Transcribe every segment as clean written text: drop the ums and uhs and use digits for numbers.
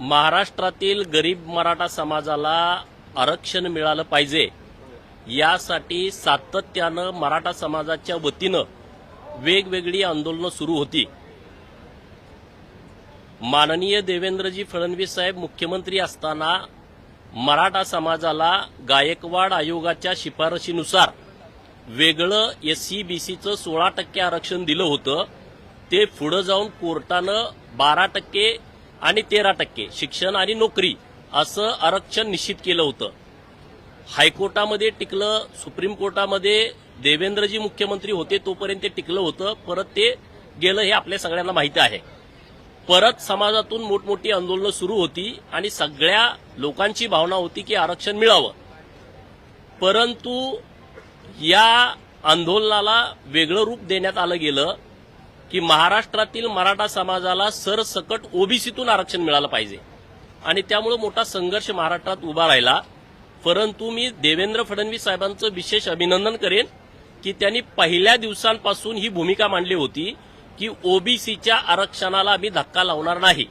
महाराष्ट्रातील गरीब मराठा समाजाला आरक्षण मिळालं पाहिजे यासाठी सातत्यानं मराठा समाजाच्या वतीनं वेगवेगळी आंदोलनं सुरू होती। माननीय देवेंद्रजी फडणवीस साहेब मुख्यमंत्री असताना मराठा समाजाला गायकवाड आयोगाच्या शिफारशीनुसार वेगळं SC-BCचं 16% आरक्षण दिलं होतं। ते पुढे जाऊन कोर्टानं 12% आणि 13% शिक्षण आणि नोकरी असं आरक्षण निश्चित केलं होतं। हायकोर्टामध्ये टिकलं, सुप्रीम कोर्टामध्ये देवेंद्रजी मुख्यमंत्री होते तोपर्यंत ते टिकलं होतं, परत ते गेलं हे आपल्या सगळ्यांना माहिती आहे। परत समाजातून मोठमोठी आंदोलनं सुरू होती आणि सगळ्या लोकांची भावना होती की आरक्षण मिळावं, परंतु या आंदोलनाला वेगळं रूप देण्यात आलं गेलं की महाराष्ट्रातील मराठा समाजाला सरसकट OBCतून आरक्षण मिळालं पाहिजे आणि त्यामुळे मोठा संघर्ष महाराष्ट्रात उभा राहिला। परंतु मी देवेंद्र फडणवीस साहेबांचं विशेष अभिनंदन करेन की त्यांनी पहिल्या दिवसांपासून ही भूमिका मांडली होती की OBCच्या आरक्षणाला आम्ही धक्का लावणार नाही।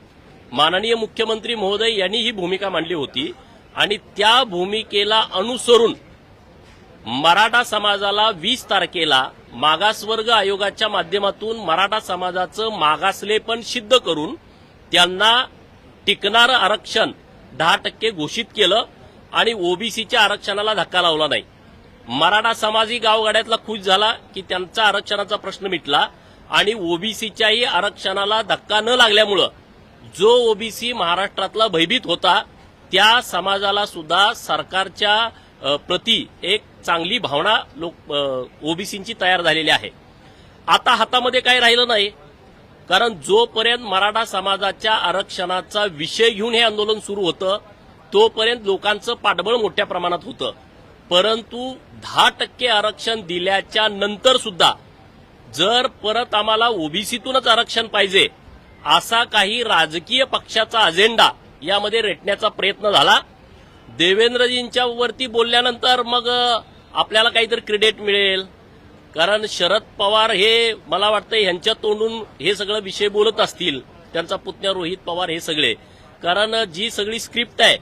माननीय मुख्यमंत्री महोदय यांनी ही भूमिका मांडली होती आणि त्या भूमिकेला अनुसरून मराठा समाजाला 20 तारखेला मागासवर्ग आयोगाच्या माध्यमातून मराठा समाजाचं मागासलेपण सिद्ध करून त्यांना टिकणारं आरक्षण 10% घोषित केलं आणि OBCच्या आरक्षणाला धक्का लावला नाही। मराठा समाजही गावगाड्यातला खुश झाला की त्यांचा आरक्षणाचा प्रश्न मिटला आणि OBCच्याही आरक्षणाला धक्का न लागल्यामुळं जो OBC महाराष्ट्रातला भयभीत होता त्या समाजाला सुद्धा सरकारच्या प्रति एक चांगली भावना OBCची तयार झालेली आहे। आता हातामध्ये काही राहिलं नाही, कारण जोपर्यंत मराठा समाजाच्या आरक्षणाचा विषय घेऊन हे आंदोलन सुरू होतं तोपर्यंत लोकांचं पाठबळ मोठ्या प्रमाणात होतं, परंतु 10% आरक्षण दिल्याच्या नंतर सुद्धा जर परत आम्हाला OBCतूनच आरक्षण पाहिजे असा काही राजकीय पक्षाचा अजेंडा यामध्ये रेटण्याचा प्रयत्न झाला। देवेंद्रजींच्या वरती बोलल्यानंतर मग आपल्याला काहीतरी क्रेडिट मिळेल, कारण शरद पवार हे मला वाटतं ह्यांच्या तोंडून हे सगळं विषय बोलत असतील, त्यांचा पुतण्या रोहित पवार हे सगळे, कारण जी सगळी स्क्रिप्ट आहे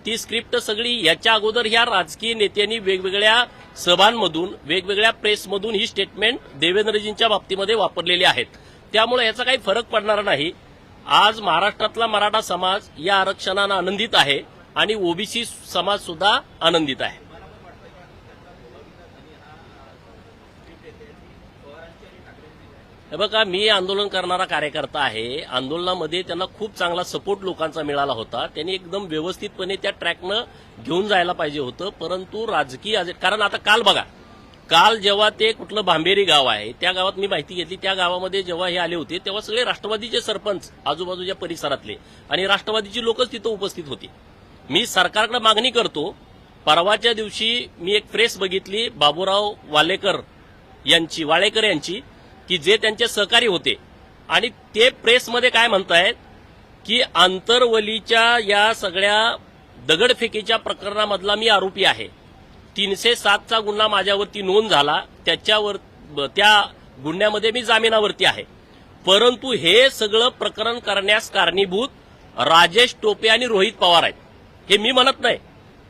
ती स्क्रिप्ट सगळी याच्या अगोदर ह्या राजकीय नेत्यांनी वेगवेगळ्या सभांमधून वेगवेगळ्या प्रेसमधून ही स्टेटमेंट देवेंद्रजींच्या बाबतीमध्ये वापरलेली आहेत। त्यामुळे याचा काही फरक पडणार नाही। आज महाराष्ट्रातला मराठा समाज या आरक्षणानं आनंदित आहे आणि OBC समाज सुद्धा आनंदित आहे। हे बघा, मी आंदोलन करणारा कार्यकर्ता आहे। आंदोलनामध्ये त्यांना खूप चांगला सपोर्ट लोकांचा मिळाला होता, त्यांनी एकदम व्यवस्थितपणे त्या ट्रॅकनं घेऊन जायला पाहिजे होतं, परंतु राजकीय कारण आता काल बघा, काल जेव्हा ते कुठलं भांबेरी गाव आहे त्या गावात मी माहिती घेतली, त्या गावामध्ये जेव्हा हे आले होते तेव्हा सगळे राष्ट्रवादीचे सरपंच आजूबाजूच्या परिसरातले आणि राष्ट्रवादीची लोकच तिथं उपस्थित होती। मी सरकारकडे मागणी करतो, परवाच्या दिवशी मी एक प्रेस बघितली बाबूराव वालेकर यांची की जे त्यांचे सहकारी होते आणि ते प्रेसमध्ये काय म्हणतायत की आंतरवलीच्या या सगळ्या दगडफेकीच्या प्रकरणामधला मी आरोपी आहे, 307चा गुन्हा माझ्यावरती नोंद झाला, त्या गुन्ह्यामध्ये मी जामिनावरती आहे, परंतु हे सगळं प्रकरण करण्यास कारणीभूत राजेश टोपे आणि रोहित पवार आहेत। हे मी म्हणत नाही,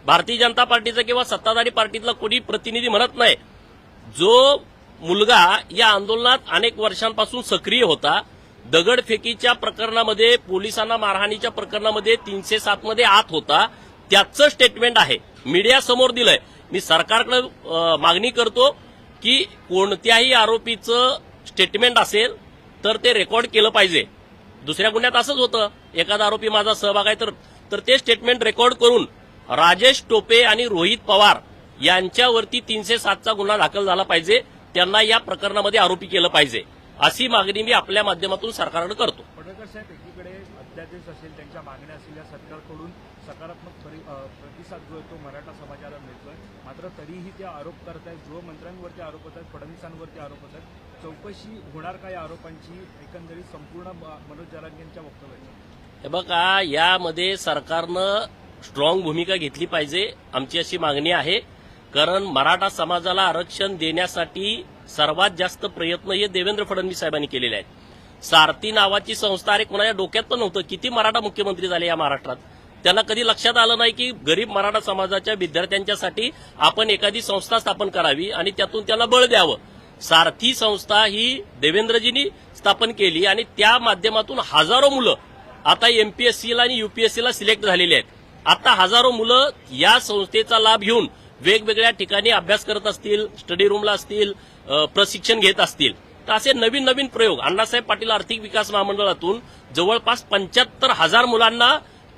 भारतीय जनता पार्टीचा किंवा सत्ताधारी पार्टीतला कोणी प्रतिनिधी म्हणत नाही। जो मुलगा या आंदोलनात अनेक वर्षांपासून सक्रिय होता, दगडफेकीच्या प्रकरणामध्ये पोलिसांना मारहाणीच्या प्रकरणामध्ये 307 मध्ये आत होता, त्याचं स्टेटमेंट आहे, मीडिया समोर दिलंय। मी सरकारकडे मागणी करतो की कोणत्याही आरोपीचं स्टेटमेंट असेल तर ते रेकॉर्ड केलं पाहिजे। दुसऱ्या गुन्ह्यात असंच होतं, एखादा आरोपी माझा सहभाग आहे तर ते स्टेटमेंट रेकॉर्ड करून राजेश टोपे आणि रोहित पवार यांच्यावरती 307चा गुन्हा दाखल झाला पाहिजे, त्यांना या प्रकरणामध्ये आरोपी केलं पाहिजे, अशी मागणी मी आपल्या माध्यमातून सरकारकडे करतो। पडळकर साहेब, एकीकडे अध्यादेश असेल, त्यांच्या मागण्या असलेल्या सरकारकडून सकारात्मक प्रतिसाद जो आहे तो मराठा समाजाला मिळतोय, मात्र तरीही ते आरोप करतायत, गृहमंत्र्यांवरती आरोप होत आहेत, फडणवीसांवरती आरोप होत आहेत, चौकशी होणार का या आरोपांची, एकंदरीत संपूर्ण मनोज जरांगेंच्या वक्तव्याची? हे बघा, यामध्ये सरकारनं स्ट्रॉंग भूमिका घेतली पाहिजे, आमची अशी मागणी आहे, कारण मराठा समाजाला आरक्षण देण्यासाठी सर्वात जास्त प्रयत्न हे देवेंद्र फडणवीस साहेबांनी केलेले आहेत। सारथी नावाची संस्था, अरे कोणाच्या डोक्यात पण नव्हतं. किती मराठा मुख्यमंत्री झाले या महाराष्ट्रात, त्यांना कधी लक्षात आलं नाही की गरीब मराठा समाजाच्या विद्यार्थ्यांच्यासाठी आपण एखादी संस्था स्थापन करावी आणि त्यातून त्यांना बळ द्यावं. सारथी संस्था ही देवेंद्रजींनी स्थापन केली आणि त्या माध्यमातून हजारो मुलं आता एमपीएससीला आणि युपीएससीला सिलेक्ट झालेली आहेत. आता हजारो मुलं या संस्थेचा लाभ घेऊन वेगवेगळ्या ठिकाणी अभ्यास करत असतील, स्टडी रूमला असतील, प्रशिक्षण घेत असतील. तर असे नवीन नवीन प्रयोग अण्णासाहेब पाटील आर्थिक विकास महामंडळातून जवळपास 75,000 मुलांना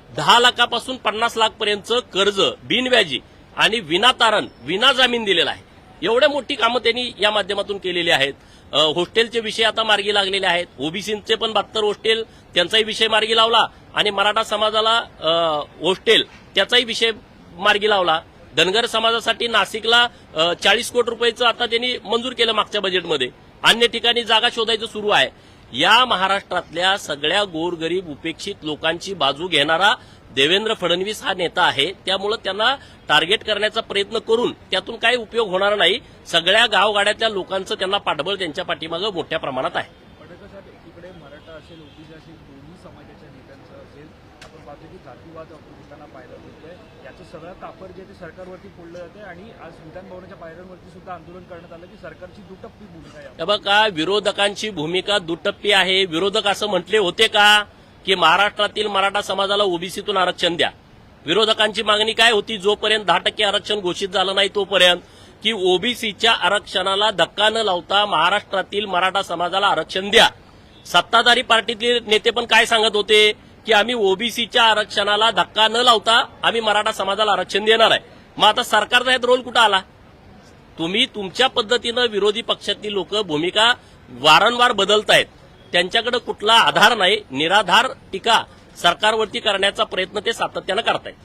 10 लाखापासून 50 लाखपर्यंतचं कर्ज बिनव्याजी आणि विनातारण विना जामीन दिलेला आहे. एवढ्या मोठी कामं त्यांनी या माध्यमातून केलेली आहेत. हॉस्टेलचे विषय आता मार्गी लागलेले आहेत. ओबीसीचे पण 72 हॉस्टेल त्यांचाही विषय मार्गी लावला आणि मराठा समाजाला हॉस्टेल त्याचाही विषय मार्गी लावला. धनगर समाजासाठी नाशिकला 40 कोटी रुपयाचं आता त्यांनी मंजूर केलं मागच्या बजेटमध्ये. अन्य ठिकाणी जागा शोधायचं सुरू आहे. या महाराष्ट्रातल्या सगळ्या गोरगरीब उपेक्षित लोकांची बाजू घेणारा देवेंद्र फडणवीस हा नेता आहे. त्यामुळे त्यांना टार्गेट करण्याचा प्रयत्न करून त्यातून काही उपयोग होणार नाही. सगळ्या गावगाड्यातल्या लोकांचं त्यांना पाठबळ त्यांच्या पाठीमागं मोठ्या प्रमाणात आहे. पडळकर साहेब, एकीकडे मराठा असेल, ओबीसी असेल, दोन्ही समाजाच्या नेत्यांचं असेल, आपण पाहतो की जातीवाद होताना पाहायला मिळतोय. याचं सगळं कापर जे ते सरकारवरती फोडलं जाते आणि आज विधानभवनाच्या पायऱ्यांवरती सुद्धा आंदोलन करण्यात आलं की सरकारची दुटप्पी भूमिका आहे. हे बघा, विरोधकांची भूमिका दुटप्पी आहे. विरोधक असं म्हटले होते का की महाराष्ट्रातील मराठा समाजाला ओबीसीतून आरक्षण द्या? विरोधकांची मागणी काय होती? जोपर्यंत 10% आरक्षण घोषित झालं नाही तोपर्यंत की ओबीसीच्या आरक्षणाला धक्का न लावता महाराष्ट्रातील मराठा समाजाला आरक्षण द्या. सत्ताधारी पार्टीतले नेते पण काय सांगत होते की आम्ही ओबीसीच्या आरक्षणाला धक्का न लावता आम्ही मराठा समाजाला आरक्षण देणार आहे. मग आता सरकारचा यात रोल कुठं आला? तुम्ही तुमच्या पद्धतीनं विरोधी पक्षातील लोक भूमिका वारंवार बदलतायत. त्यांच्याकडे कुठला आधार नाही. निराधार टीका सरकारवरती करण्याचा प्रयत्न ते सातत्यानं करतायत.